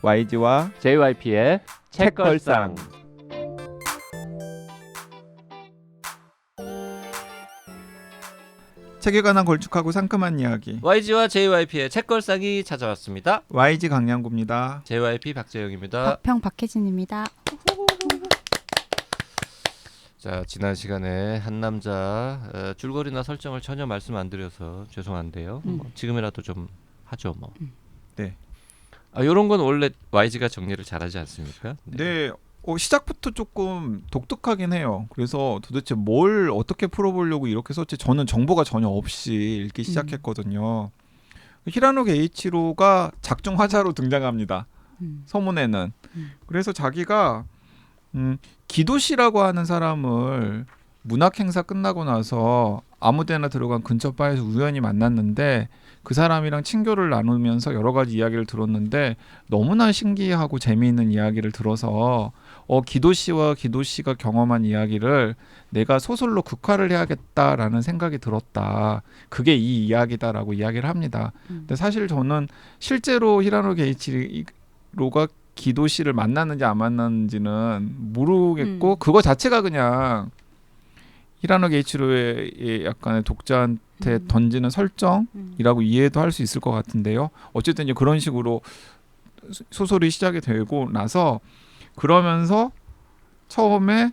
YG와 JYP의 책걸상. 책에 관한 걸쭉하고 상큼한 이야기. YG와 JYP의 책걸상이 찾아왔습니다. YG 강량구입니다. JYP 박재영입니다. 박평 박혜진입니다. 자, 지난 시간에 한 남자 줄거리나 설정을 전혀 말씀 안 드려서 죄송한데요. 지금이라도 좀 하죠 뭐. 네. 이런 건 원래 YG가 정리를 잘하지 않습니까? 네. 시작부터 조금 독특하긴 해요. 그래서 도대체 뭘 어떻게 풀어보려고 이렇게 썼지 저는 정보가 전혀 없이 읽기 시작했거든요. 히라노 게이치로가 작중 화자로 등장합니다. 서문에는. 그래서 자기가 기도시라고 하는 사람을 문학 행사 끝나고 나서 아무데나 들어간 근처 바에서 우연히 만났는데 그 사람이랑 친교를 나누면서 여러 가지 이야기를 들었는데 너무나 신기하고 재미있는 이야기를 들어서 기도시와 기도시가 경험한 이야기를 내가 소설로 극화를 해야겠다라는 생각이 들었다. 그게 이 이야기다라고 이야기를 합니다. 근데 사실 저는 실제로 히라노 게이치로가 기도시를 만났는지 안 만났는지는 모르겠고 그거 자체가 그냥 히라노 게이치로의 약간의 독자한테 던지는 설정이라고 이해도 할 수 있을 것 같은데요. 어쨌든 이제 그런 식으로 소설이 시작이 되고 나서 그러면서 처음에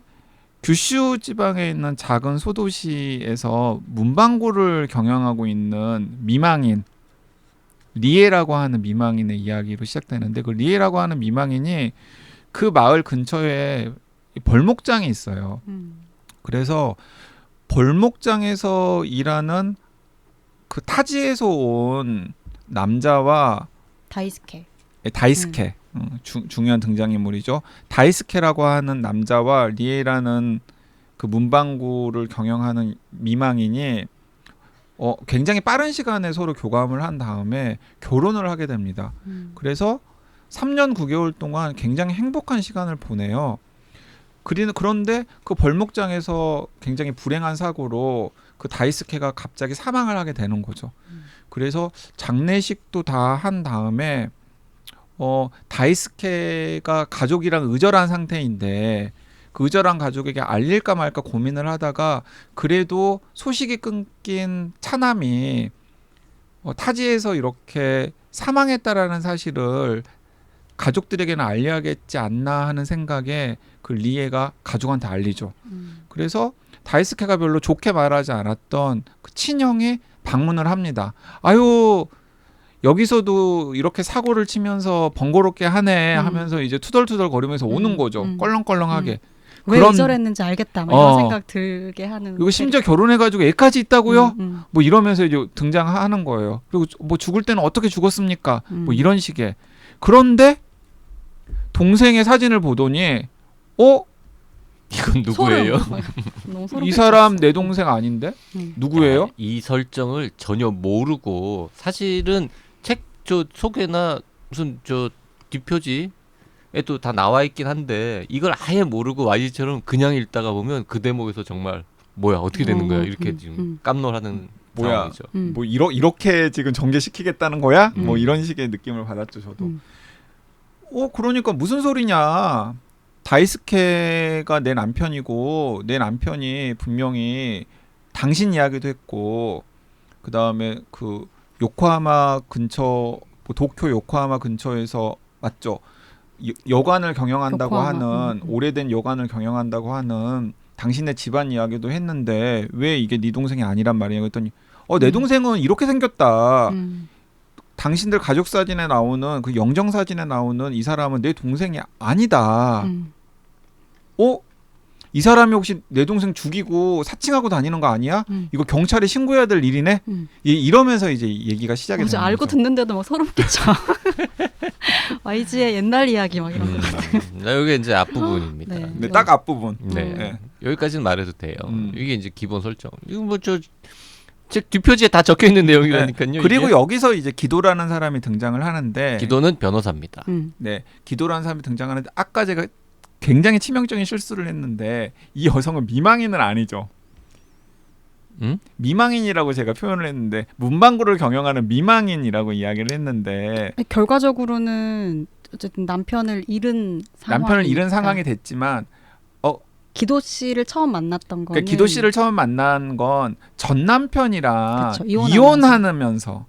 규슈 지방에 있는 작은 소도시에서 문방구를 경영하고 있는 미망인 리에라고 하는 미망인의 이야기로 시작되는데 그 리에라고 하는 미망인이 그 마을 근처에 벌목장이 있어요. 그래서 벌목장에서 일하는 그 타지에서 온 남자와 다이스케. 중요한 등장인물이죠. 다이스케라고 하는 남자와 리에라는 그 문방구를 경영하는 미망인이 굉장히 빠른 시간에 서로 교감을 한 다음에 결혼을 하게 됩니다. 그래서 3년 9개월 동안 굉장히 행복한 시간을 보내요. 그런데 그 벌목장에서 굉장히 불행한 사고로 그 다이스케가 갑자기 사망을 하게 되는 거죠. 그래서 장례식도 다 한 다음에 다이스케가 가족이랑 의절한 상태인데 그 의절한 가족에게 알릴까 말까 고민을 하다가 그래도 소식이 끊긴 차남이 타지에서 이렇게 사망했다라는 사실을 가족들에게는 알려야겠지 않나 하는 생각에 그 리에가 가족한테 알리죠. 그래서 다이스케가 별로 좋게 말하지 않았던 그 친형이 방문을 합니다. 아유 여기서도 이렇게 사고를 치면서 번거롭게 하네 하면서 이제 투덜투덜 거리면서 오는 거죠. 껄렁껄렁하게. 왜 의절했는지 알겠다. 이런 생각 들게 하는. 그리고 심지어 결혼해가지고 애까지 있다고요? 뭐 이러면서 이제 등장하는 거예요. 그리고 뭐 죽을 때는 어떻게 죽었습니까? 뭐 이런 식의. 그런데 동생의 사진을 보더니 이건 누구예요? 이 사람 내 동생 아닌데? 누구예요? 이 설정을 전혀 모르고 사실은 책 소개나 무슨 뒷표지에 또 다 나와 있긴 한데 이걸 아예 모르고 YG처럼 그냥 읽다가 보면 그 대목에서 정말 뭐야 어떻게 되는 거야 이렇게 지금 깜놀하는 상황이죠. 뭐 이렇게 지금 전개시키겠다는 거야? 뭐 이런 식의 느낌을 받았죠 저도. 그러니까 무슨 소리냐? 다이스케가 내 남편이고 내 남편이 분명히 당신 이야기도 했고 그 다음에 그 요코하마 근처 도쿄 요코하마 근처에서 맞죠? 여관을 경영한다고 하는 오래된 여관을 경영한다고 하는 당신의 집안 이야기도 했는데 왜 이게 네 동생이 아니란 말이냐 그랬더니 내 동생은 이렇게 생겼다. 당신들 가족 사진에 나오는 그 영정 사진에 나오는 이 사람은 내 동생이 아니다. 이 사람이 혹시 내 동생 죽이고 사칭하고 다니는 거 아니야? 이거 경찰에 신고해야 될 일이네. 이러면서 이제 얘기가 시작이 되는 알고 거죠. 듣는데도 막 소름 끼쳐. YG의 옛날 이야기 막 이런 거 같아. 여기 이제 앞부분입니다. 네, 딱 앞부분. 네. 여기까지는 말해도 돼요. 이게 이제 기본 설정. 이거 뭐 책 뒷표지에 다 적혀 있는 내용이라니까요. 그리고 이게. 여기서 이제 기도라는 사람이 등장을 하는데 기도는 변호사입니다. 네, 기도라는 사람이 등장하는데 아까 제가 굉장히 치명적인 실수를 했는데 이 여성은 미망인은 아니죠. 미망인이라고 제가 표현을 했는데 문방구를 경영하는 미망인이라고 이야기를 했는데 결과적으로는 어쨌든 남편을 잃은 상황. 남편을 잃은 상황이 됐지만 기도 씨를 처음 만났던 거는 그러니까 기도 씨를 처음 만난 건 전 남편이랑 그쵸, 이혼하면서.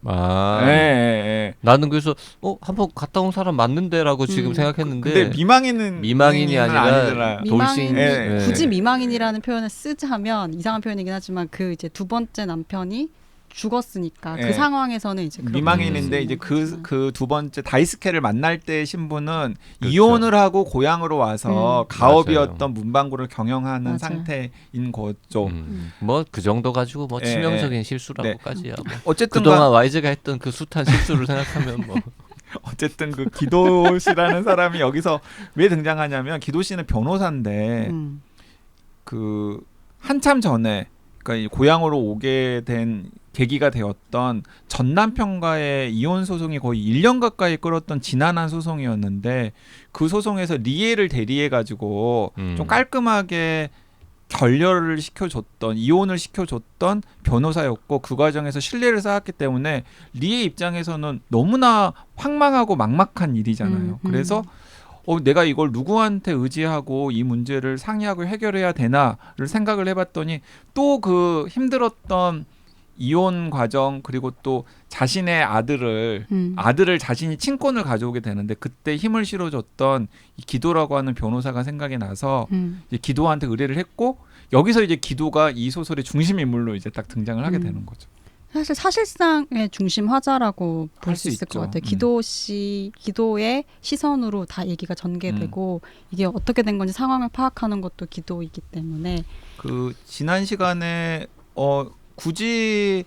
아, 예, 예, 예. 나는 그래서 한번 갔다 온 사람 맞는데라고 지금 생각했는데 근데 미망인이 아니라 아니더라. 돌싱. 예. 굳이 미망인이라는 표현을 쓰자면 이상한 표현이긴 하지만 그 이제 두 번째 남편이 죽었으니까 예. 그 상황에서는 이제 그렇게 미망인인데 볼 수 이제 있는 거지만. 그 두 번째 다이스케를 만날 때 신부는 그렇죠. 이혼을 하고 고향으로 와서 음. 가업이었던 맞아요. 문방구를 경영하는 맞아요. 상태인 거죠. 뭐 그 정도 가지고 뭐 예, 치명적인 예. 실수라고까지야. 뭐. 어쨌든 그동안 YG가 했던 그 숱한 실수를 생각하면 뭐 어쨌든 그 기도 씨라는 사람이 여기서 왜 등장하냐면 기도 씨는 변호사인데 그 한참 전에 그러니까 이 고향으로 오게 된 계기가 되었던 전 남편과의 이혼 소송이 거의 1년 가까이 끌었던 지난한 소송이었는데 그 소송에서 리에를 대리해 가지고 좀 깔끔하게 결렬을 시켜줬던 이혼을 시켜줬던 변호사였고 그 과정에서 신뢰를 쌓았기 때문에 리의 입장에서는 너무나 황망하고 막막한 일이잖아요. 그래서 내가 이걸 누구한테 의지하고 이 문제를 상의하고 해결해야 되나를 생각을 해봤더니 또 그 힘들었던 이혼 과정 그리고 또 자신의 아들을 자신이 친권을 가져오게 되는데 그때 힘을 실어줬던 이 기도라고 하는 변호사가 생각이 나서 이제 기도한테 의뢰를 했고 여기서 이제 기도가 이 소설의 중심 인물로 이제 딱 등장을 하게 되는 거죠. 사실 사실상의 중심 화자라고 볼 할 수 수 있을 있죠. 것 같아요. 기도의 시선으로 다 얘기가 전개되고 이게 어떻게 된 건지 상황을 파악하는 것도 기도이기 때문에 그 지난 시간에 굳이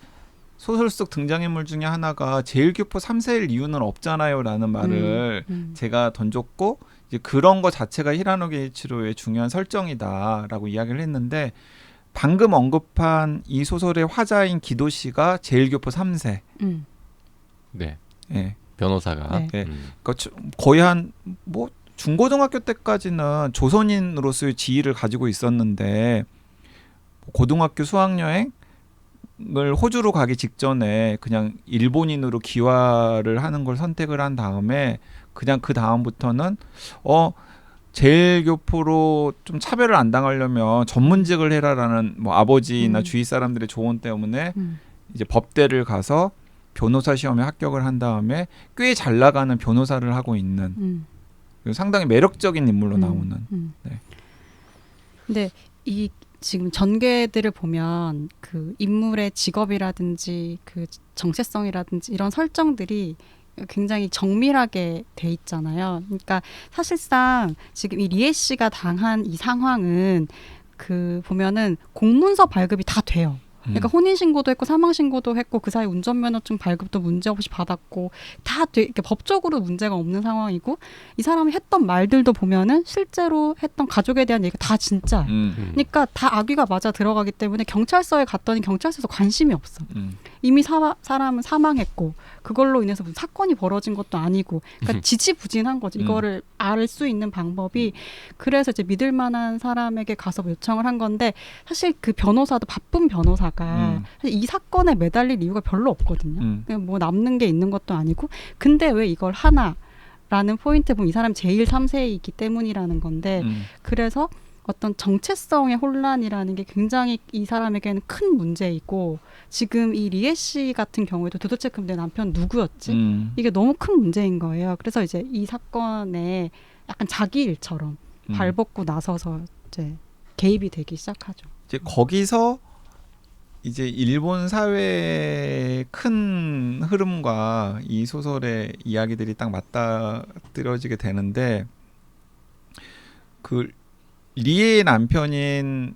소설 속 등장인물 중에 하나가 제일교포 3세일 이유는 없잖아요라는 말을 제가 던졌고 이제 그런 거 자체가 히라노 게이치로의 중요한 설정이다라고 이야기를 했는데 방금 언급한 이 소설의 화자인 기도 씨가 제일교포 3세. 네. 예. 변호사가 네. 예. 그러니까 거의 한 뭐 중고등학교 때까지는 조선인으로서의 지위를 가지고 있었는데 고등학교 수학여행을 호주로 가기 직전에 그냥 일본인으로 귀화를 하는 걸 선택을 한 다음에 그냥 그 다음부터는 제일교포로 좀 차별을 안 당하려면 전문직을 해라라는 뭐 아버지나 주위 사람들의 조언 때문에 이제 법대를 가서 변호사 시험에 합격을 한 다음에 꽤 잘 나가는 변호사를 하고 있는 상당히 매력적인 인물로 나오는. 네. 근데 이 지금 전개들을 보면 그 인물의 직업이라든지 그 정체성이라든지 이런 설정들이 굉장히 정밀하게 돼 있잖아요. 그러니까 사실상 지금 이 리에 씨가 당한 이 상황은 그 보면은 공문서 발급이 다 돼요. 그러니까 혼인신고도 했고 사망신고도 했고 그 사이 운전면허증 발급도 문제없이 받았고 다 이렇게 법적으로 문제가 없는 상황이고 이 사람이 했던 말들도 보면은 실제로 했던 가족에 대한 얘기가 다 진짜. 그러니까 다 악의가 맞아 들어가기 때문에 경찰서에 갔더니 경찰서에서 관심이 없어. 이미 사람은 사망했고 그걸로 인해서 무슨 사건이 벌어진 것도 아니고 그러니까 지지부진한 거지. 이거를 알 수 있는 방법이 그래서 이제 믿을 만한 사람에게 가서 요청을 한 건데 사실 그 변호사도 바쁜 변호사가 사실 이 사건에 매달릴 이유가 별로 없거든요. 그냥 뭐 남는 게 있는 것도 아니고 근데 왜 이걸 하나라는 포인트 보면 이 사람이 제일 3세이기 때문이라는 건데 그래서 어떤 정체성의 혼란이라는 게 굉장히 이 사람에게는 큰 문제이고 지금 이 리에 씨 같은 경우에도 도대체 그럼 내 남편 누구였지? 이게 너무 큰 문제인 거예요. 그래서 이제 이 사건에 약간 자기 일처럼 발벗고 나서서 이제 개입이 되기 시작하죠. 이제 거기서 이제 일본 사회의 큰 흐름과 이 소설의 이야기들이 딱 맞닥뜨려지게 되는데 그 리에의 남편인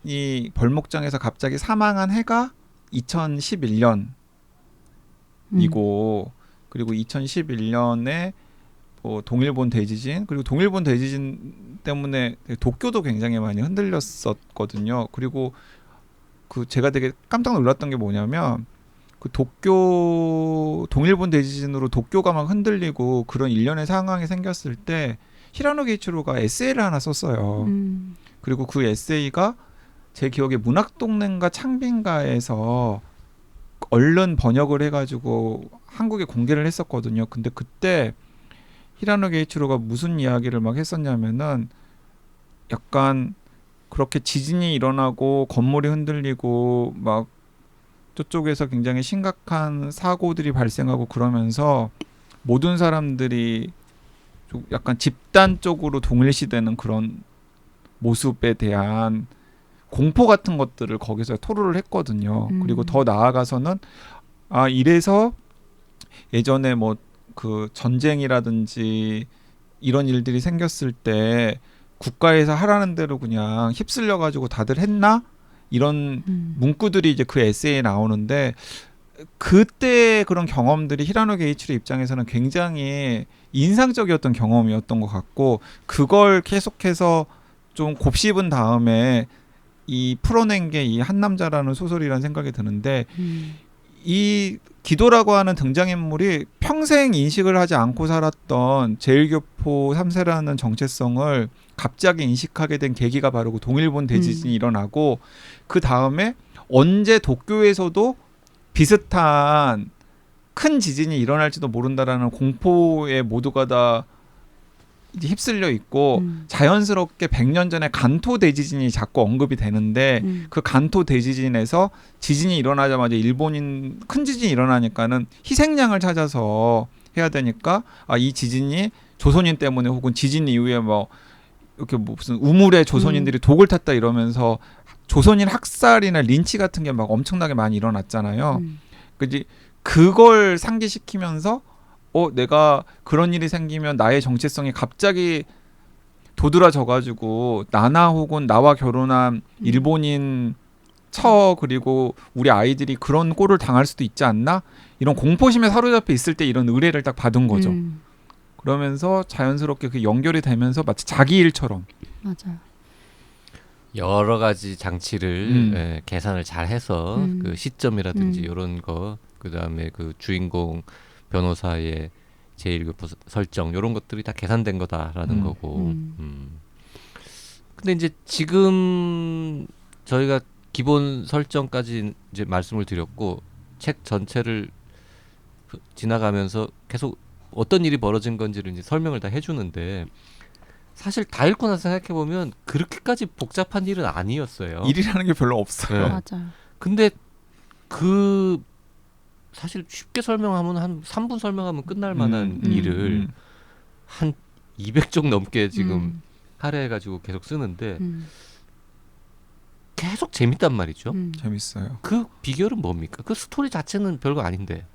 이 벌목장에서 갑자기 사망한 해가 2011년이고 그리고 2011년에 뭐 동일본 대지진 그리고 동일본 대지진 때문에 도쿄도 굉장히 많이 흔들렸었거든요. 그리고 그 제가 되게 깜짝 놀랐던 게 뭐냐면 그 동일본 대지진으로 도쿄가 막 흔들리고 그런 일련의 상황이 생겼을 때 히라노 게이치로가 에세이를 하나 썼어요. 그리고 그 에세이가 제 기억에 문학동네인가 창빈가에서 얼른 번역을 해가지고 한국에 공개를 했었거든요. 근데 그때 히라노 게이치로가 무슨 이야기를 막 했었냐면은 약간 그렇게 지진이 일어나고 건물이 흔들리고 막 저쪽에서 굉장히 심각한 사고들이 발생하고 그러면서 모든 사람들이 좀 약간 집단적으로 동일시되는 그런 모습에 대한 공포 같은 것들을 거기서 토로를 했거든요. 그리고 더 나아가서는 이래서 예전에 뭐 그 전쟁이라든지 이런 일들이 생겼을 때 국가에서 하라는 대로 그냥 휩쓸려 가지고 다들 했나? 이런 문구들이 이제 그 에세이에 나오는데 그때 그런 경험들이 히라노 게이치로 입장에서는 굉장히 인상적이었던 경험이었던 것 같고 그걸 계속해서 좀 곱씹은 다음에 이 풀어낸 게 이 한남자라는 소설이라는 생각이 드는데 이 기도라고 하는 등장인물이 평생 인식을 하지 않고 살았던 제1교포 3세라는 정체성을 갑자기 인식하게 된 계기가 바로 그 동일본 대지진이 일어나고 그 다음에 언제 도쿄에서도 비슷한 큰 지진이 일어날지도 모른다라는 공포에 모두가 다 이제 휩쓸려 있고 자연스럽게 100년 전에 간토 대지진이 자꾸 언급이 되는데 그 간토 대지진에서 지진이 일어나자마자 일본인 큰 지진이 일어나니까는 희생양을 찾아서 해야 되니까 이 지진이 조선인 때문에 혹은 지진 이후에 뭐 이렇게 무슨 우물에 조선인들이 독을 탔다 이러면서 조선인 학살이나 린치 같은 게 막 엄청나게 많이 일어났잖아요. 그지 그걸 상기시키면서 내가 그런 일이 생기면 나의 정체성이 갑자기 도드라져가지고 나나 혹은 나와 결혼한 일본인 그리고 우리 아이들이 그런 꼴을 당할 수도 있지 않나? 이런 공포심에 사로잡혀 있을 때 이런 의뢰를 딱 받은 거죠. 그러면서 자연스럽게 그 연결이 되면서 마치 자기 일처럼. 맞아요. 여러 가지 장치를 계산을 잘 해서 그 시점이라든지 이런 거 그다음에 그 주인공 변호사의 제1교포 설정 이런 것들이 다 계산된 거다라는 거고. 근데 이제 지금 저희가 기본 설정까지 이제 말씀을 드렸고 책 전체를 지나가면서 계속 어떤 일이 벌어진 건지를 이제 설명을 다 해주는데 사실 다 읽고 나서 생각해 보면 그렇게까지 복잡한 일은 아니었어요. 일이라는 게 별로 없어요. 네. 맞아요. 근데 그 사실 쉽게 설명하면 한 3분 설명하면 끝날 만한 일을 한 200쪽 넘게 지금 할애해가지고 계속 쓰는데 계속 재밌단 말이죠. 재밌어요. 그 비결은 뭡니까? 그 스토리 자체는 별거 아닌데.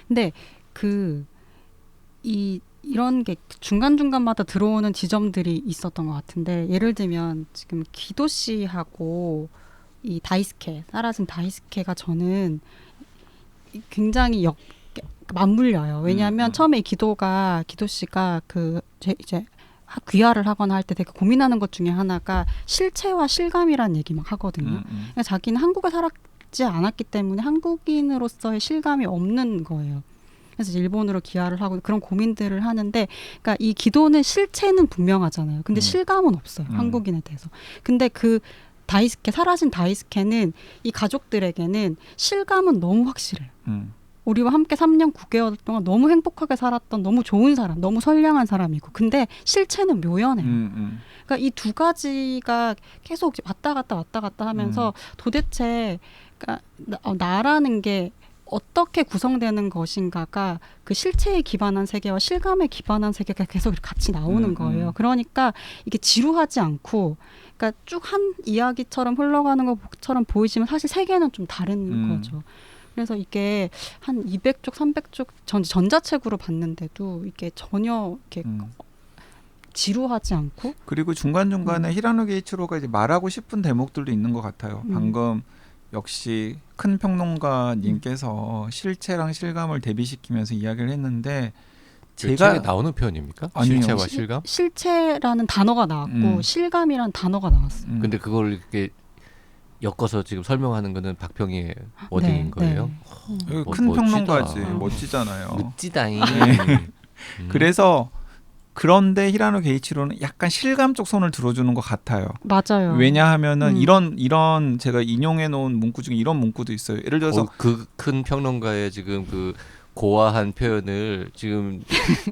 근데 이런 게 중간중간마다 들어오는 지점들이 있었던 것 같은데 예를 들면 지금 기도 씨하고 이 다이스케 사라진 다이스케가 저는 굉장히 맞물려요. 왜냐하면 처음에 이 기도 씨가 이제 귀화를 하거나 할 때 되게 고민하는 것 중에 하나가 실체와 실감이라는 얘기 막 하거든요. 그러니까 자기는 한국에 살았지 않았기 때문에 한국인으로서의 실감이 없는 거예요. 그래서 일본으로 귀화를 하고 그런 고민들을 하는데, 그러니까 이 기도는 실체는 분명하잖아요. 근데 실감은 없어요. 한국인에 대해서. 근데 사라진 다이스케는 이 가족들에게는 실감은 너무 확실해요. 우리와 함께 3년 9개월 동안 너무 행복하게 살았던 너무 좋은 사람, 너무 선량한 사람이고, 근데 실체는 묘연해요. 그러니까 이 두 가지가 계속 왔다 갔다 하면서 도대체 그러니까 나라는 게 어떻게 구성되는 것인가가 그 실체에 기반한 세계와 실감에 기반한 세계가 계속 같이 나오는 거예요. 그러니까 이게 지루하지 않고, 그러니까 쭉 한 이야기처럼 흘러가는 것처럼 보이지만 사실 세계는 좀 다른 거죠. 그래서 이게 한 200쪽, 300쪽 전자책으로 봤는데도 이게 전혀 이렇게 지루하지 않고, 그리고 중간중간에 히라노 게이치로가 이제 말하고 싶은 대목들도 있는 것 같아요. 방금 역시 큰 평론가님께서 실체랑 실감을 대비시키면서 이야기를 했는데 제가 나오는 표현입니까? 아니요. 실체와 실감? 실체라는 단어가 나왔고 실감이라는 단어가 나왔어요. 근데 그걸 이렇게 엮어서 지금 설명하는 거는 박평희의 워딩인 거예요. 큰 평론가지. 멋지다. 멋지잖아요. 멋지다잉. 그래서 그런데 히라노 게이치로는 약간 실감 쪽 손을 들어주는 것 같아요. 맞아요. 왜냐하면은 이런 제가 인용해 놓은 문구 중에 이런 문구도 있어요. 예를 들어서 그 큰 평론가의 지금 그 고아한 표현을 지금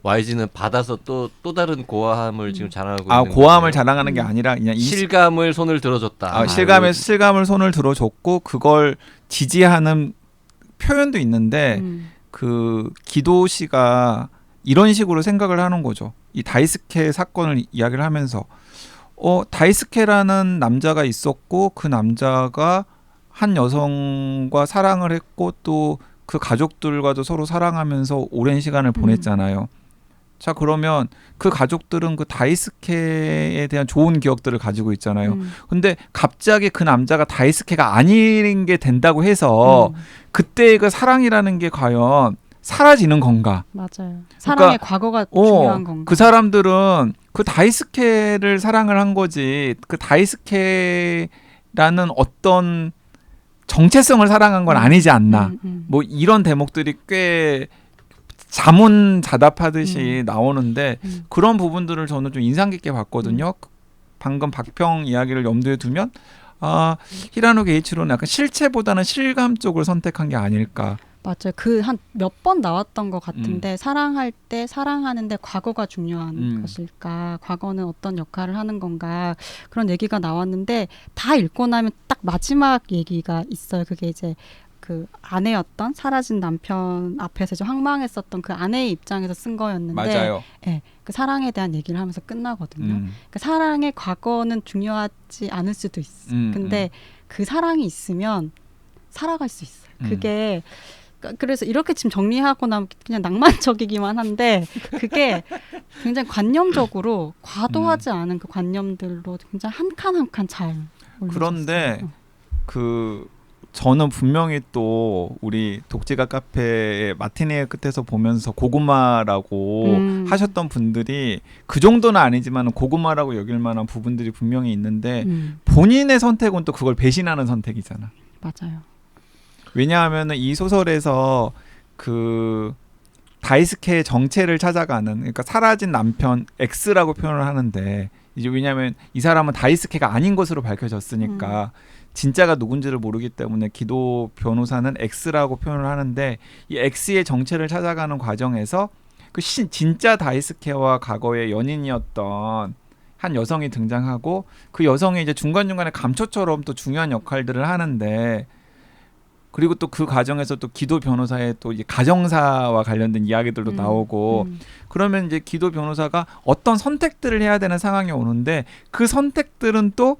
YG는 받아서 또 다른 고아함을 지금 자랑하고 아 있는 고함을 거예요. 자랑하는 게 아니라 그냥 실감을 손을 들어줬다. 실감을 손을 들어줬고 그걸 지지하는 표현도 있는데 그 기도 씨가 이런 식으로 생각을 하는 거죠. 이 다이스케 사건을 이야기를 하면서 다이스케라는 남자가 있었고 그 남자가 한 여성과 사랑을 했고 또 그 가족들과도 서로 사랑하면서 오랜 시간을 보냈잖아요. 자 그러면 그 가족들은 그 다이스케에 대한 좋은 기억들을 가지고 있잖아요. 근데 갑자기 그 남자가 다이스케가 아닌 게 된다고 해서 그때의 그 사랑이라는 게 과연 사라지는 건가? 맞아요. 사랑의 과거가 중요한 건가? 그 사람들은 그 다이스케를 사랑을 한 거지. 그 다이스케라는 어떤 정체성을 사랑한 건 아니지 않나. 뭐 이런 대목들이 꽤 자문자답하듯이 나오는데 그런 부분들을 저는 좀 인상 깊게 봤거든요. 방금 박평 이야기를 염두에 두면 히라노 게이치로는 약간 실체보다는 실감 쪽을 선택한 게 아닐까. 맞아요. 그 한 몇 번 나왔던 것 같은데 사랑할 때 사랑하는데 과거가 중요한 것일까? 과거는 어떤 역할을 하는 건가? 그런 얘기가 나왔는데 다 읽고 나면 딱 마지막 얘기가 있어요. 그게 이제 그 아내였던 사라진 남편 앞에서 좀 황망했었던 그 아내의 입장에서 쓴 거였는데 맞아요. 네, 그 사랑에 대한 얘기를 하면서 끝나거든요. 그 사랑의 과거는 중요하지 않을 수도 있어. 근데 그 사랑이 있으면 살아갈 수 있어요. 그게 그래서 이렇게 지금 정리하고 나면 그냥 낭만적이기만 한데 그게 굉장히 관념적으로 과도하지 않은 그 관념들로 굉장히 한 칸 한 칸 잘 올려졌어요. 그런데 저는 분명히 또 우리 독지가 카페의 마티니의 끝에서 보면서 고구마라고 하셨던 분들이 그 정도는 아니지만 고구마라고 여길 만한 부분들이 분명히 있는데 본인의 선택은 또 그걸 배신하는 선택이잖아. 맞아요. 왜냐하면 이 소설에서 그 다이스케의 정체를 찾아가는 그러니까 사라진 남편 X라고 표현을 하는데 이제 왜냐하면 이 사람은 다이스케가 아닌 것으로 밝혀졌으니까 진짜가 누군지를 모르기 때문에 기도 변호사는 X라고 표현을 하는데 이 X의 정체를 찾아가는 과정에서 그 진짜 다이스케와 과거의 연인이었던 한 여성이 등장하고 그 여성이 이제 중간중간에 감초처럼 또 중요한 역할들을 하는데 그리고 또 그 과정에서 또 기도 변호사의 또 이제 가정사와 관련된 이야기들도 나오고 그러면 이제 기도 변호사가 어떤 선택들을 해야 되는 상황이 오는데 그 선택들은 또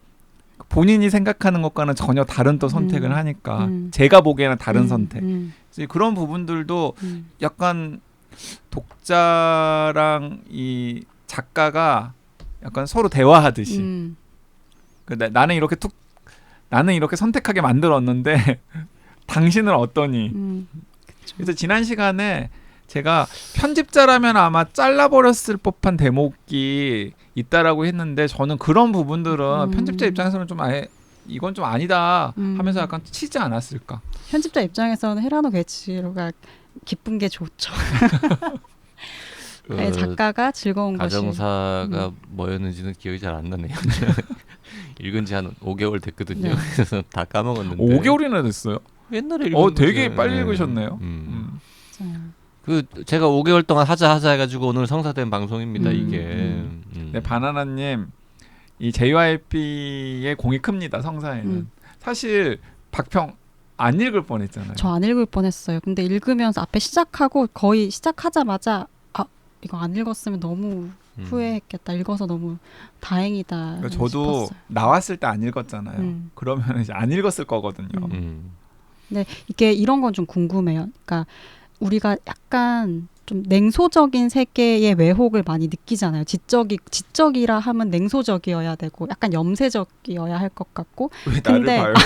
본인이 생각하는 것과는 전혀 다른 또 선택을 하니까 제가 보기에는 다른 선택. 그래서 그런 부분들도 약간 독자랑 이 작가가 약간 서로 대화하듯이 나는 이렇게 선택하게 만들었는데 당신은 어떠니? 그래서 지난 시간에 제가 편집자라면 아마 잘라버렸을 법한 대목이 있다라고 했는데 저는 그런 부분들은 편집자 입장에서는 좀 아예 이건 좀 아니다 하면서 약간 치지 않았을까? 편집자 입장에서는 히라노 게이치로가 기쁜 게 좋죠. 네, 작가가 즐거운 것이. 가정사가 뭐였는지는 기억이 잘 안 나네요. 읽은 지 한 5개월 됐거든요. 네. 그래서 다 까먹었는데. 5개월이나 됐어요? 옛날에 읽은 되게 거죠. 빨리 네. 읽으셨네요. 그 제가 5개월 동안 하자 해가지고 오늘 성사된 방송입니다. 이게. 네, 바나나님 이 JYP의 공이 큽니다. 성사에는 사실 박평 안 읽을 뻔했잖아요. 저 안 읽을 뻔했어요. 근데 읽으면서 앞에 시작하고 거의 시작하자마자 이거 안 읽었으면 너무 후회했겠다. 읽어서 너무 다행이다. 그러니까 저도 싶었어요. 나왔을 때 안 읽었잖아요. 그러면 이제 안 읽었을 거거든요. 근데 이게 이런 건 좀 궁금해요. 그러니까 우리가 약간 좀 냉소적인 세계의 왜곡을 많이 느끼잖아요. 지적이라 하면 냉소적이어야 되고 약간 염세적이어야 할 것 같고. 왜 근데 나를 봐요?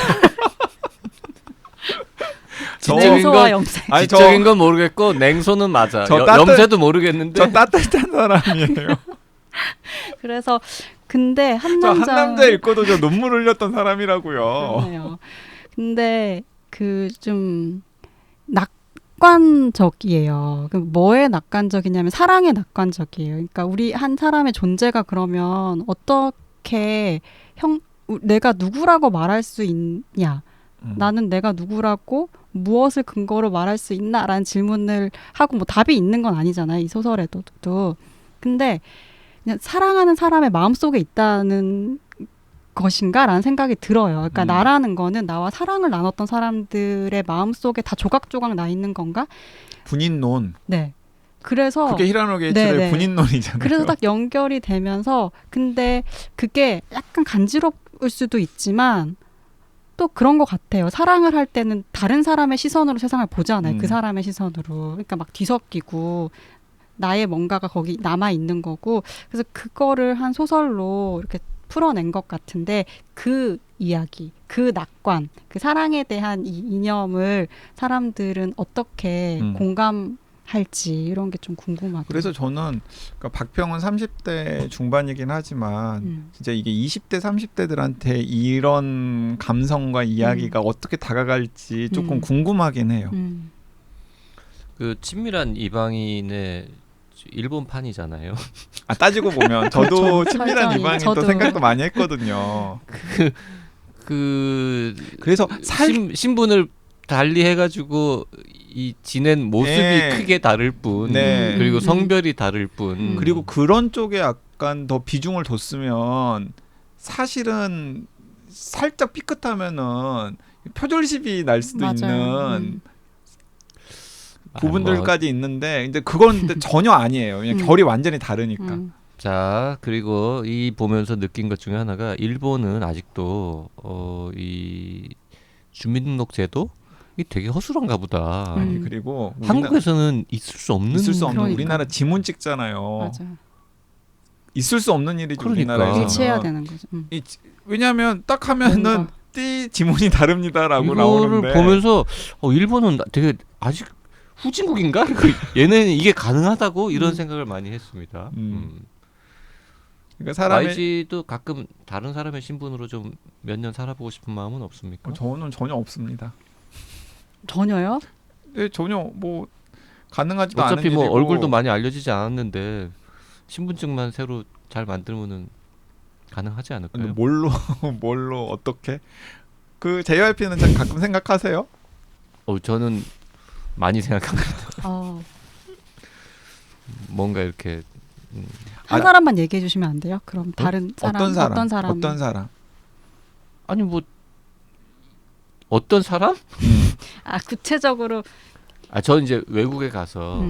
냉소와 염세. 지적인 건 모르겠고 냉소는 맞아. 염세도 모르겠는데. 저 따뜻한 사람이에요. 그래서 근데 한 남자 읽고도 저 눈물 흘렸던 사람이라고요. 그러네요. 근데 그 좀 낙관적이에요. 뭐에 낙관적이냐면 사랑에 낙관적이에요. 그러니까 우리 한 사람의 존재가 그러면 어떻게 내가 누구라고 말할 수 있냐? 나는 내가 누구라고 무엇을 근거로 말할 수 있나라는 질문을 하고 뭐 답이 있는 건 아니잖아요. 이 소설에도. 근데 그냥 사랑하는 사람의 마음속에 있다는 것인가라는 생각이 들어요. 그러니까 나라는 거는 나와 사랑을 나눴던 사람들의 마음속에 다 조각조각 나 있는 건가? 분인론. 네. 그래서 그게 히라노 게이츠로의 네네. 분인론이잖아요. 그래서 딱 연결이 되면서 근데 그게 약간 간지러울 수도 있지만 또 그런 것 같아요. 사랑을 할 때는 다른 사람의 시선으로 세상을 보잖아요. 그 사람의 시선으로. 그러니까 막 뒤섞이고 나의 뭔가가 거기 남아 있는 거고 그래서 그거를 한 소설로 이렇게 풀어낸 것 같은데 그 이야기, 그 낙관, 그 사랑에 대한 이 이념을 사람들은 어떻게 공감할지 이런 게 좀 궁금하고. 그래서 저는 그러니까 박평은 30대 중반이긴 하지만 진짜 이게 20대 30대들한테 이런 감성과 이야기가 어떻게 다가갈지 조금 궁금하긴 해요. 그 친밀한 이방인의 일본판이잖아요. 아, 따지고 보면 저도 그렇죠. 친밀한 설정이. 이방인 또 저도. 생각도 많이 했거든요. 그래서 신분을 달리 해가지고 이 지낸 모습이 네. 크게 다를 뿐, 네. 그리고 성별이 다를 뿐. 그리고 그런 쪽에 약간 더 비중을 뒀으면 사실은 살짝 삐끗하면은 표절십이 날 수도 맞아요. 있는 부분들까지 있는데 근데 그건 근데 전혀 아니에요. 그냥 결이 완전히 다르니까. 자, 그리고 이 보면서 느낀 것 중에 하나가 일본은 아직도 이 주민등록 제도 이 되게 허술한가 보다. 아니, 그리고 한국에서는 있을 수 없는 그러니까. 우리나라 지문 찍잖아요. 맞아요. 있을 수 없는 일이죠. 그러니까. 우리나라에서. 일치해야 되는 거죠. 왜냐하면 딱 하면은 뭔가. 띠 지문이 다릅니다라고 이거를 나오는데 보면서 일본은 되게 아직 후진국인가? 얘는 이게 가능하다고 이런 생각을 많이 했습니다. 그러니까 사람의 YG도 가끔 다른 사람의 신분으로 좀 몇 년 살아보고 싶은 마음은 없습니까? 저는 전혀 없습니다. 전혀요? 네, 전혀 뭐 가능하지도 않은 어차피 뭐 일이고 얼굴도 많이 알려지지 않았는데 신분증만 새로 잘 만들면은 가능하지 않을까요? 뭘로 어떻게 그 JYP는 가끔 생각하세요? 저는 많이 생각합니다. 뭔가 이렇게 한 사람만 얘기해 주시면 안 돼요? 그럼 다른 사람 어떤 사람? 아니 뭐 어떤 사람? 구체적으로 저는 이제 외국에 가서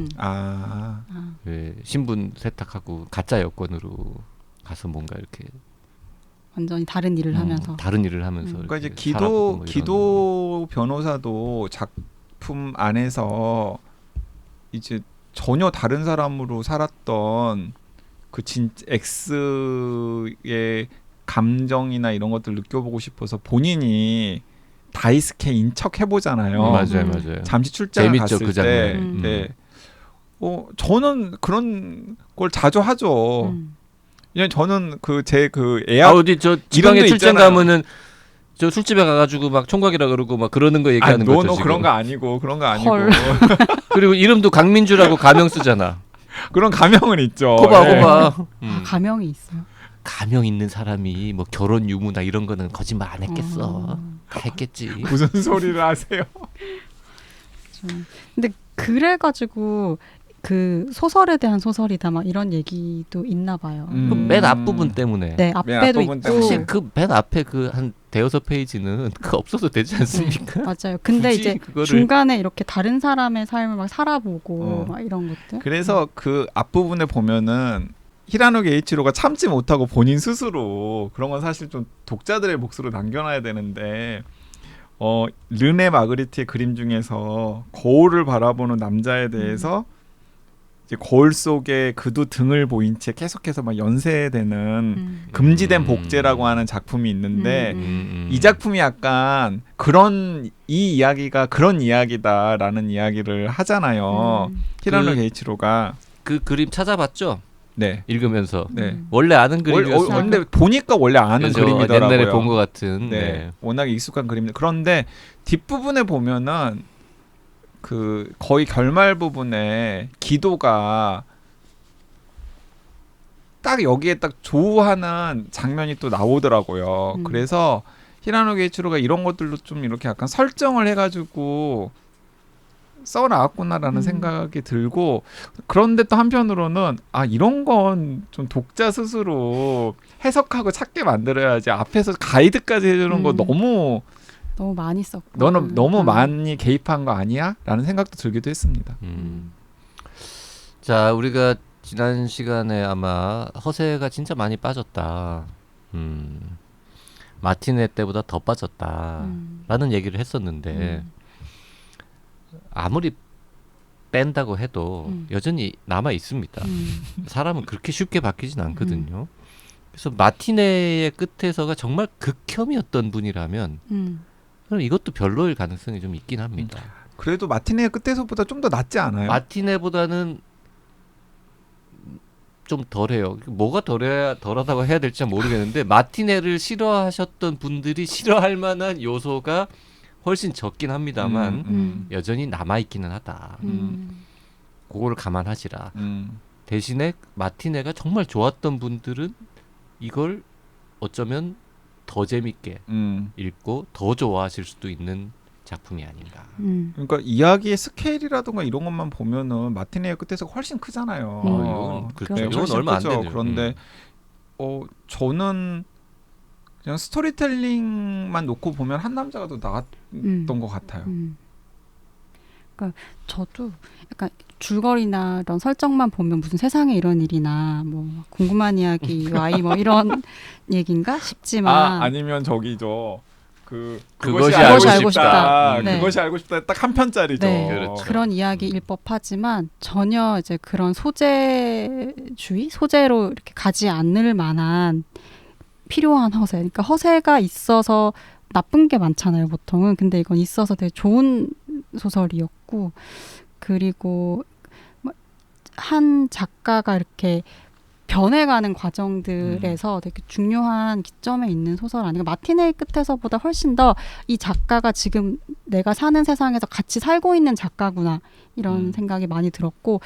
신분 세탁하고 가짜 여권으로 가서 뭔가 이렇게 완전히 다른 일을 하면서 다른 일을 하면서 그러니까 이제 살아보고 뭐 기도 변호사도 작품 안에서 이제 전혀 다른 사람으로 살았던 그 X의 감정이나 이런 것들 느껴보고 싶어서 본인이 다이스케인 척 해보잖아요. 맞아요. 잠시 출장 재밌죠, 갔을 그 때. 장면. 네. 저는 그런 걸 자주 하죠. 그냥 저는 제 애학 어디 저 지방에 이름도 출장 있잖아요. 가면은 저 술집에 가가지고 막 총각이라 그러고 막 그러는 거 얘기하는 거죠. 지금. 그런 거 아니고 헐. 그리고 이름도 강민주라고 가명 쓰잖아. 그런 가명은 있죠. 코바. 가명이 있어요. 가명 있는 사람이 뭐 결혼 유무나 이런 거는 거짓말 안 했겠어. 다 했겠지. 무슨 소리를 하세요? 근데 그래가지고 그 소설에 대한 소설이다 막 이런 얘기도 있나 봐요. 맨 앞부분 때문에. 네, 앞에도 앞부분 있고. 때문에. 사실 그 맨 앞에 그 한 대여섯 페이지는 그 없어도 되지 않습니까? 맞아요. 근데 굳이 이제 그거를- 중간에 이렇게 다른 사람의 삶을 막 살아보고 막 이런 것들. 그래서 그 앞부분에 보면은 히라노 게이치로가 참지 못하고 본인 스스로 그런 건 사실 좀 독자들의 몫으로 남겨놔야 되는데 르네 마그리트의 그림 중에서 거울을 바라보는 남자에 대해서 이제 거울 속에 그도 등을 보인 채 계속해서 막 연쇄되는 금지된 복제라고 하는 작품이 있는데 이 작품이 약간 이 이야기가 그런 이야기다라는 이야기를 하잖아요. 히라노 게이치로가. 그 그림 찾아봤죠? 네. 읽으면서. 네. 원래 아는 그림이었어요. 원래 보니까 원래 아는 그죠? 그림이더라고요. 옛날에 본 것 같은. 네. 네. 워낙 익숙한 그림인데 그런데 뒷부분에 보면은 그 거의 결말 부분에 기도가 딱 여기에 딱 조우하는 장면이 또 나오더라고요. 그래서 히라노 게이치로가 이런 것들로 좀 이렇게 약간 설정을 해가지고 써나왔구나라는 생각이 들고, 그런데 또 한편으로는 이런 건 좀 독자 스스로 해석하고 찾게 만들어야지, 앞에서 가이드까지 해주는 거 너무 많이 썼고 너는 너무 많이 개입한 거 아니야? 라는 생각도 들기도 했습니다. 자, 우리가 지난 시간에 아마 허세가 진짜 많이 빠졌다. 마티네 때보다 더 빠졌다라는 얘기를 했었는데 아무리 뺀다고 해도 여전히 남아 있습니다. 사람은 그렇게 쉽게 바뀌진 않거든요. 그래서 마티네의 끝에서가 정말 극혐이었던 분이라면 그럼 이것도 별로일 가능성이 좀 있긴 합니다. 그래도 마티네의 끝에서보다 좀 더 낫지 않아요? 마티네보다는 좀 덜해요. 뭐가 덜하다고 해야 될지 모르겠는데 마티네를 싫어하셨던 분들이 싫어할 만한 요소가 훨씬 적긴 합니다만 여전히 남아있기는 하다. 그거를 감안하시라. 대신에 마티네가 정말 좋았던 분들은 이걸 어쩌면 더 재밌게 읽고 더 좋아하실 수도 있는 작품이 아닌가. 그러니까 이야기의 스케일이라든가 이런 것만 보면은 마티네의 끝에서 훨씬 크잖아요. 이건 그렇죠. 네, 이건 훨씬 얼마 안 크죠. 되네요. 그런데 저는 그냥 스토리텔링만 놓고 보면 한 남자가 더 나았던 것 같아요. 그러니까 저도 약간 줄거리나 이런 설정만 보면 무슨 세상에 이런 일이나 뭐 궁금한 이야기 Y 뭐 이런 얘긴가 싶지만 아니면 저기죠. 그것이 알고 싶다. 네. 그것이 알고 싶다. 딱 한 편짜리죠. 네. 그렇죠. 그런 이야기일 법하지만 전혀 이제 그런 소재로 이렇게 가지 않을 만한 필요한 허세. 그러니까 허세가 있어서 나쁜 게 많잖아요, 보통은. 근데 이건 있어서 되게 좋은 소설이었고, 그리고 한 작가가 이렇게 변해가는 과정들에서 되게 중요한 기점에 있는 소설 아닌가. 마티네의 끝에서보다 훨씬 더 이 작가가 지금 내가 사는 세상에서 같이 살고 있는 작가구나 이런 생각이 많이 들었고,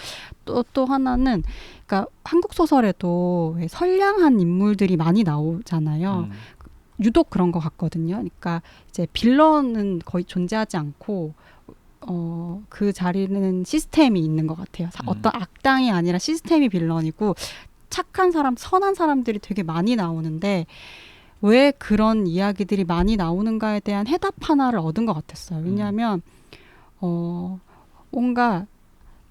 또 하나는 그러니까 한국 소설에도 왜 선량한 인물들이 많이 나오잖아요. 유독 그런 것 같거든요. 그러니까 이제 빌런은 거의 존재하지 않고 그 자리는 시스템이 있는 것 같아요. 어떤 악당이 아니라 시스템이 빌런이고 착한 사람, 선한 사람들이 되게 많이 나오는데 왜 그런 이야기들이 많이 나오는가에 대한 해답 하나를 얻은 것 같았어요. 왜냐하면 뭔가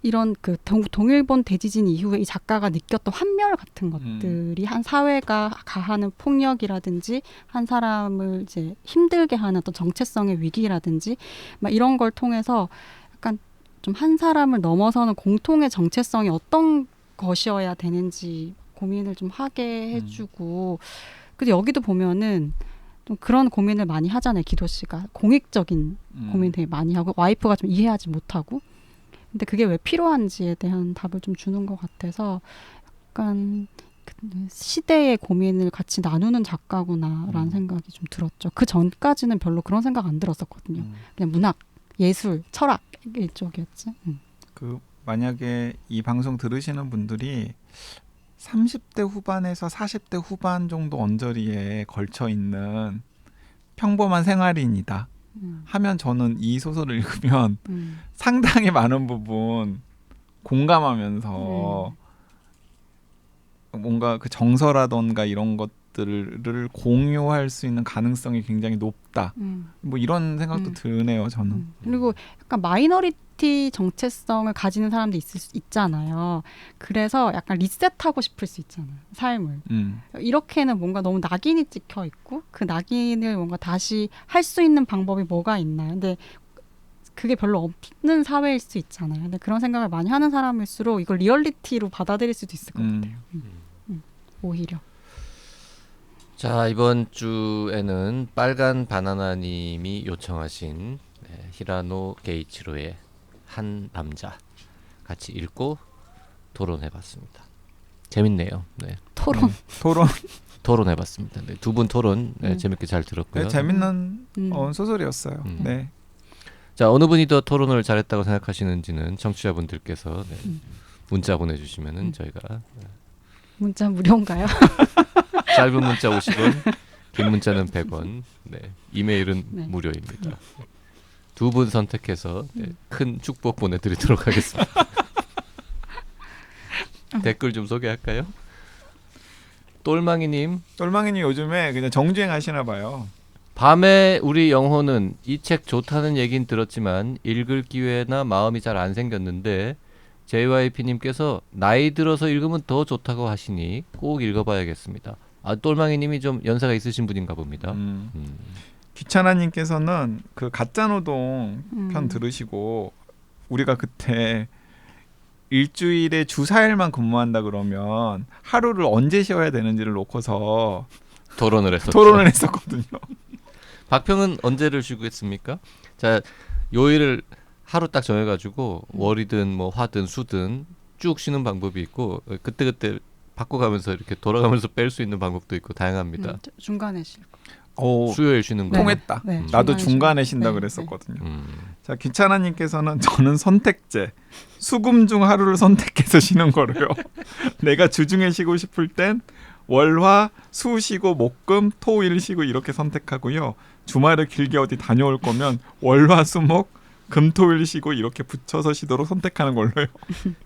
이런 그 동일본 대지진 이후에 이 작가가 느꼈던 환멸 같은 것들이 한 사회가 가하는 폭력이라든지 한 사람을 이제 힘들게 하는 어떤 정체성의 위기라든지 막 이런 걸 통해서 약간 좀 한 사람을 넘어서는 공통의 정체성이 어떤 것이어야 되는지 고민을 좀 하게 해주고, 근데 여기도 보면은 좀 그런 고민을 많이 하잖아요. 기도 씨가 공익적인 고민 되게 많이 하고 와이프가 좀 이해하지 못하고, 근데 그게 왜 필요한지에 대한 답을 좀 주는 것 같아서 약간 시대의 고민을 같이 나누는 작가구나라는 생각이 좀 들었죠. 그 전까지는 별로 그런 생각 안 들었었거든요. 그냥 문학, 예술, 철학 이쪽이었지. 만약에 이 방송 들으시는 분들이 30대 후반에서 40대 후반 정도 언저리에 걸쳐 있는 평범한 생활인이다 하면 저는 이 소설을 읽으면 상당히 많은 부분 공감하면서 뭔가 그 정서라던가 이런 것들을 공유할 수 있는 가능성이 굉장히 높다. 뭐 이런 생각도 드네요, 저는. 그리고 약간 마이너리티 정체성을 가지는 사람도 있잖아요. 그래서 약간 리셋하고 싶을 수 있잖아요, 삶을. 이렇게는 뭔가 너무 낙인이 찍혀 있고 그 낙인을 뭔가 다시 할 수 있는 방법이 뭐가 있나요? 근데 그게 별로 없는 사회일 수 있잖아요. 근데 그런 생각을 많이 하는 사람일수록 이걸 리얼리티로 받아들일 수도 있을 것 같아요. 오히려. 자, 이번 주에는 빨간 바나나님이 요청하신 히라노 게이치로의 한 남자 같이 읽고 토론해봤습니다. 재밌네요. 네. 토론해봤습니다. 네, 두 분 토론 재밌게 잘 들었고요. 네, 재밌는 소설이었어요. 네. 자, 어느 분이 더 토론을 잘했다고 생각하시는지는 청취자분들께서 문자 보내주시면은 저희가 문자 무료인가요? 짧은 문자 50원, 긴 문자는 100원. 네. 이메일은 네. 무료입니다. 두 분 선택해서 큰 축복 보내드리도록 하겠습니다. 댓글 좀 소개할까요? 똘망이님, 똘망이님 요즘에 그냥 정주행 하시나 봐요. 밤에 우리 영호는 이 책 좋다는 얘긴 들었지만 읽을 기회나 마음이 잘 안 생겼는데 JYP님께서 나이 들어서 읽으면 더 좋다고 하시니 꼭 읽어봐야겠습니다. 아, 똘망이님이 좀 연세가 있으신 분인가 봅니다. 귀찮아님께서는 그 가짜노동 편 음. 들으시고 우리가 그때 일주일에 주 4일만 근무한다 그러면 하루를 언제 쉬어야 되는지를 놓고서 토론을 했었죠. 토론을 했었거든요. 박평은 언제를 쉬겠습니까? 자, 요일을 하루 딱 정해가지고 월이든 뭐 화든 수든 쭉 쉬는 방법이 있고 그때그때 바꿔가면서 이렇게 돌아가면서 뺄 수 있는 방법도 있고 다양합니다. 중간에 쉴 거. 수요일 쉬는 거. 네. 통했다. 네, 나도 중간에 쉬- 쉰다 네, 그랬었거든요. 음. 자, 귀찮아님께서는 저는 선택제 수금 중 하루를 선택해서 쉬는 거로요. 내가 주중에 쉬고 싶을 땐 월화 수 쉬고 목금 토일 쉬고 이렇게 선택하고요. 주말에 길게 어디 다녀올 거면 월화 수목 금토일 쉬고 이렇게 붙여서 쉬도록 선택하는 걸로요.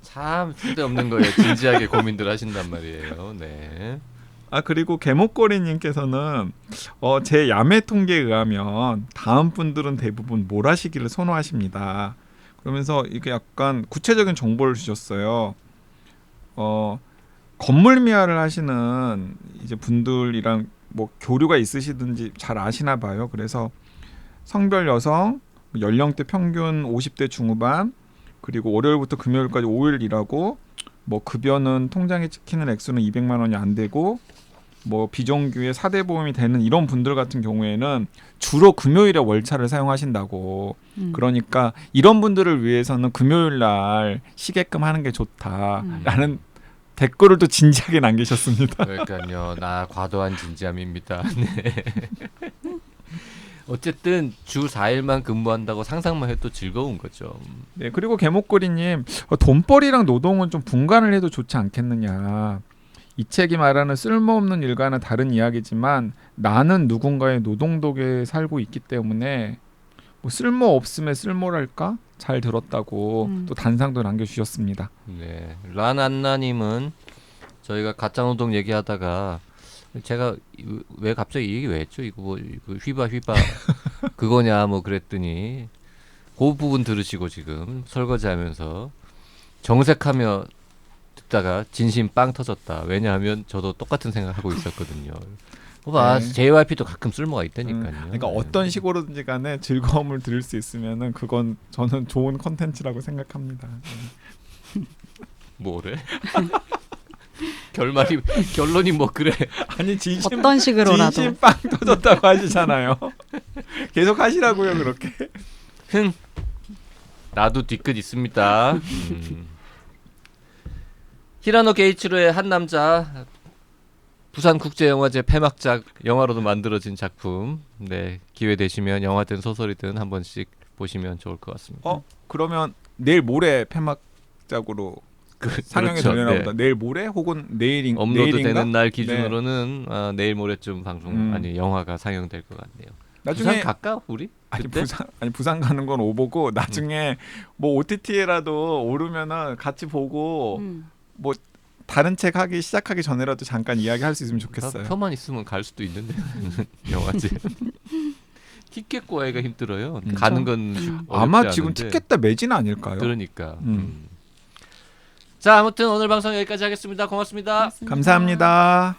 참 쓸데없는 거에 진지하게 고민들 하신단 말이에요. 네. 아, 그리고 개목걸이님께서는 제 야매 통계에 의하면 다음 분들은 대부분 뭘 하시기를 선호하십니다. 그러면서 이게 약간 구체적인 정보를 주셨어요. 건물 미화를 하시는 이제 분들이랑 뭐 교류가 있으시든지 잘 아시나 봐요. 그래서 성별 여성, 연령대 평균 50대 중후반, 그리고 월요일부터 금요일까지 5일 일하고 뭐 급여는 통장에 찍히는 액수는 200만 원이 안 되고 뭐 비정규의 4대 보험이 되는 이런 분들 같은 경우에는 주로 금요일에 월차를 사용하신다고. 그러니까 이런 분들을 위해서는 금요일 날 쉬게끔 하는 게 좋다라는 댓글을 또 진지하게 남기셨습니다. 그러니까요. 나 과도한 진지함입니다. 네. 어쨌든 주 4일만 근무한다고 상상만 해도 즐거운 거죠. 네, 그리고 개목걸이님 돈벌이랑 노동은 좀 분간을 해도 좋지 않겠느냐. 이 책이 말하는 쓸모없는 일과는 다른 이야기지만 나는 누군가의 노동덕에 살고 있기 때문에 뭐 쓸모 없음에 쓸모랄까? 잘 들었다고 또 단상도 남겨주셨습니다. 네, 란안나님은 저희가 가짜노동 얘기하다가 제가 왜 갑자기 이 얘기 왜 했죠? 이거 뭐 이거 휘바 그거냐 뭐 그랬더니 그 부분 들으시고 지금 설거지하면서 정색하며 듣다가 진심 빵 터졌다. 왜냐하면 저도 똑같은 생각하고 있었거든요. 봐, 네. JYP도 가끔 쓸모가 있다니까요. 그러니까 네. 어떤 식으로든지 간에 즐거움을 드릴 수 있으면은 그건 저는 좋은 컨텐츠라고 생각합니다. 뭐래? 결론이 뭐 그래? 아니 진심 어떤 식으로라도 진심 빵 터졌다고 하시잖아요. 계속 하시라고요 그렇게. 나도 뒤끝 있습니다. 히라노 게이치로의 한 남자 부산국제영화제 폐막작 영화로도 만들어진 작품. 네, 기회 되시면 영화든 소설이든 한 번씩 보시면 좋을 것 같습니다. 그러면 내일 모레 폐막작으로 상영이 그렇죠. 되려나 네. 보다. 내일 모레 혹은 내일인가? 업로드되는 날 기준으로는 내일 모레쯤 방송 아니 영화가 상영될 것 같네요. 나중에 부산 갈까 우리? 아니 그때? 부산 가는 건 오보고 나중에 뭐 OTT에라도 오르면은 같이 보고 뭐 다른 책 하기 시작하기 전에라도 잠깐 이야기할 수 있으면 좋겠어요. 표만 있으면 갈 수도 있는데 영화제. 티켓 구하기가 힘들어요. 가는 건 아마 어렵지 지금 않은데. 티켓 다 매진 아닐까요? 그러니까. 자, 아무튼 오늘 방송 여기까지 하겠습니다. 고맙습니다. 고맙습니다. 감사합니다.